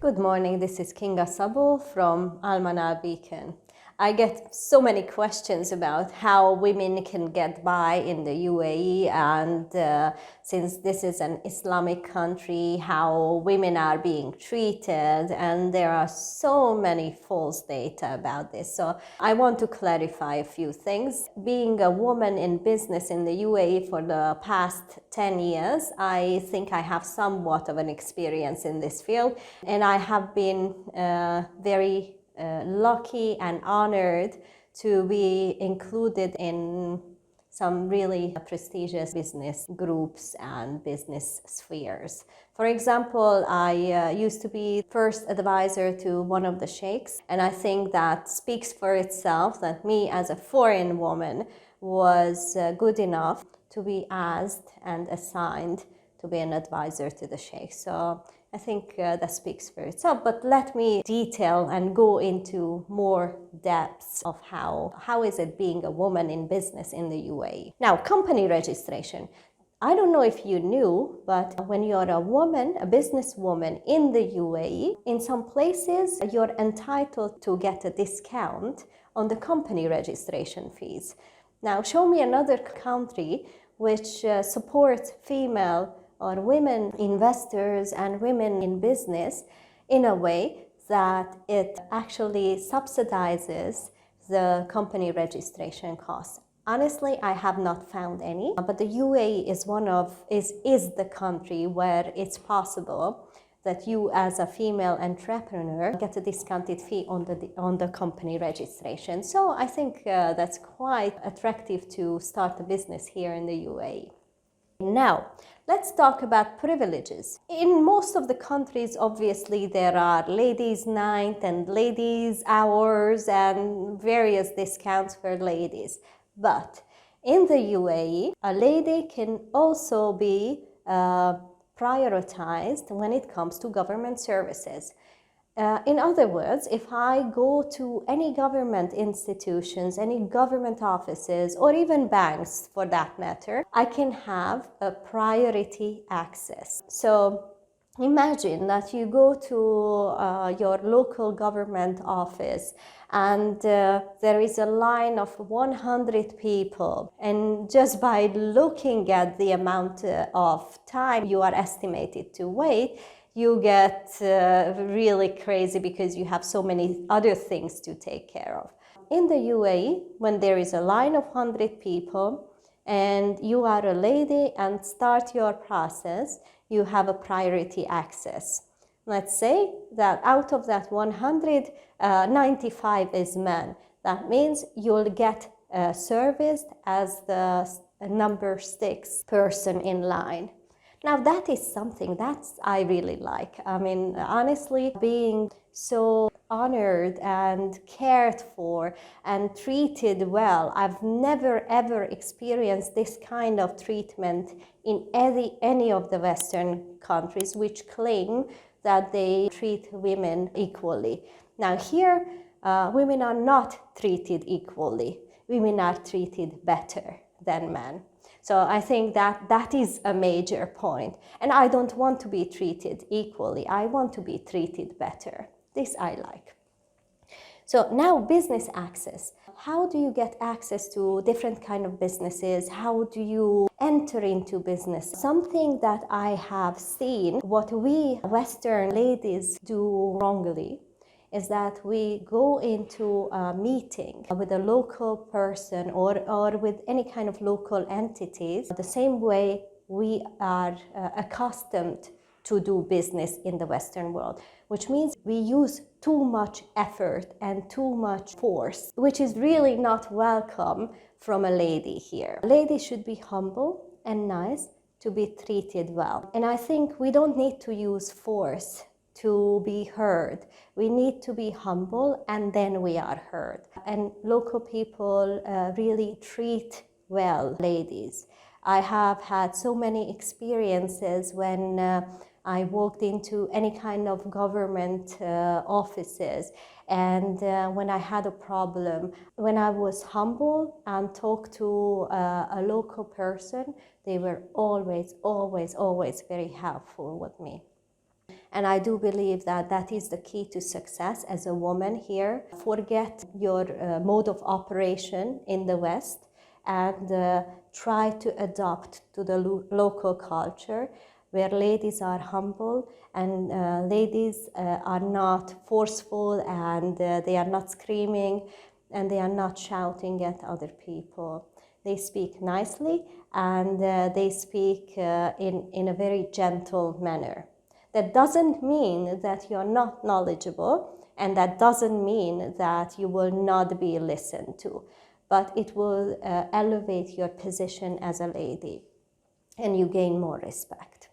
Good morning, this is Kinga from Beacon. I get so many questions about how women can get by in the UAE, and since this is an Islamic country, how women are being treated, and there are so many false data about this. So I want to clarify a few things. Being a woman in business in the UAE for the past 10 years, I think I have somewhat of an experience in this field, and I have been very lucky and honored to be included in some really prestigious business groups and business spheres. For example, I used to be first advisor to one of the sheikhs, and I think that speaks for itself that me as a foreign woman was good enough to be asked and assigned to be an advisor to the sheikh. So I think that speaks for itself, but let me detail and go into more depths of how is it being a woman in business in the UAE. Now, company registration. I don't know if you knew, but when you're a woman, a businesswoman in the UAE, in some places you're entitled to get a discount on the company registration fees. Now, show me another country which supports female or women investors and women in business in a way that it actually subsidizes the company registration costs. Honestly, I have not found any, but the UAE is the country where it's possible that you as a female entrepreneur get a discounted fee on the company registration. So I think that's quite attractive to start a business here in the UAE. Now, let's talk about privileges. In most of the countries, obviously, there are ladies' night and ladies' hours and various discounts for ladies. But in the UAE, a lady can also be prioritized when it comes to government services. In other words, if I go to any government institutions, any government offices, or even banks for that matter, I can have a priority access. So imagine that you go to your local government office and there is a line of 100 people, and just by looking at the amount of time you are estimated to wait, you get really crazy because you have so many other things to take care of. In the UAE, when there is a line of 100 people and you are a lady and start your process, you have a priority access. Let's say that out of that 100, 95 is men. That means you'll get serviced as the number 6 person in line. Now that is something I really like. I mean, honestly, being so honored and cared for and treated well, I've never ever experienced this kind of treatment in any of the Western countries which claim that they treat women equally. Now here, women are not treated equally. Women are treated better than men. So I think that is a major point. And I don't want to be treated equally. I want to be treated better. This I like. So now business access. How do you get access to different kind of businesses? How do you enter into business? Something that I have seen, what we Western ladies do wrongly, is that we go into a meeting with a local person or with any kind of local entities the same way we are accustomed to do business in the Western world, which means we use too much effort and too much force, which is really not welcome from a lady here. A lady should be humble and nice to be treated well. And I think we don't need to use force to be heard. We need to be humble and then we are heard. And local people really treat well ladies. I have had so many experiences when I walked into any kind of government offices, and when I had a problem, when I was humble and talked to a local person, they were always very helpful with me. And I do believe that that is the key to success as a woman here. Forget your mode of operation in the West and try to adapt to the local culture, where ladies are humble and ladies are not forceful, and they are not screaming, and they are not shouting at other people. They speak nicely, and they speak in a very gentle manner. That doesn't mean that you're not knowledgeable, and that doesn't mean that you will not be listened to, but it will elevate your position as a lady, and you gain more respect.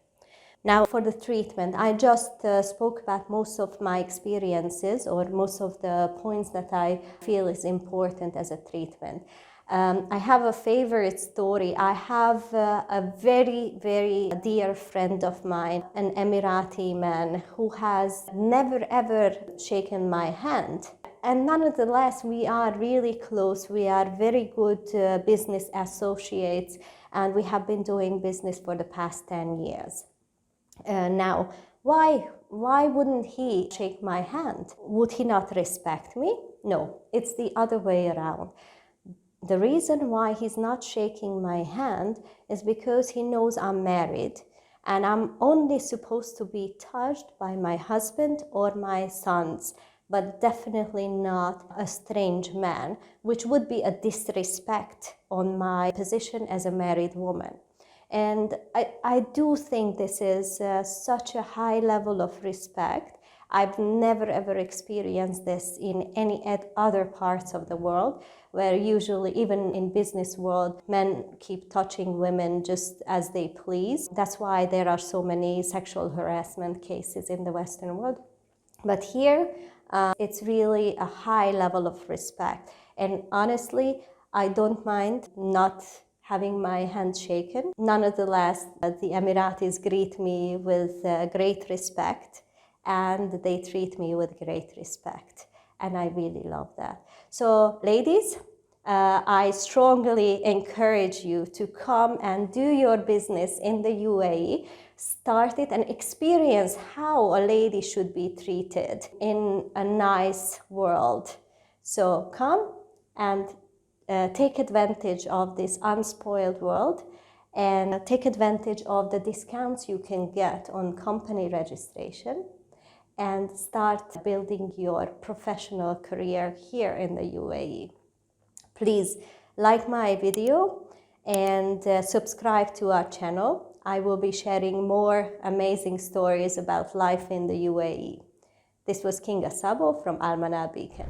Now, for the treatment, I just spoke about most of my experiences, or most of the points that I feel is important as a treatment. I have a favorite story. I have a very, very dear friend of mine, an Emirati man, who has never ever shaken my hand. And nonetheless, we are really close. We are very good business associates, and we have been doing business for the past 10 years. Now, why wouldn't he shake my hand? Would he not respect me? No, it's the other way around. The reason why he's not shaking my hand is because he knows I'm married, and I'm only supposed to be touched by my husband or my sons, but definitely not a strange man, which would be a disrespect on my position as a married woman. And I do think this is such a high level of respect. I've never ever experienced this in any other parts of the world, where usually, even in business world, men keep touching women just as they please. That's why there are so many sexual harassment cases in the Western world. But here, it's really a high level of respect. And honestly, I don't mind not having my hand shaken. Nonetheless, the Emiratis greet me with great respect, and they treat me with great respect. And I really love that. So ladies, I strongly encourage you to come and do your business in the UAE. Start it and experience how a lady should be treated in a nice world. So come and take advantage of this unspoiled world, and take advantage of the discounts you can get on company registration, and start building your professional career here in the UAE. Please like my video and subscribe to our channel. I will be sharing more amazing stories about life in the UAE. This was Kinga Sabo from Almana Beacon.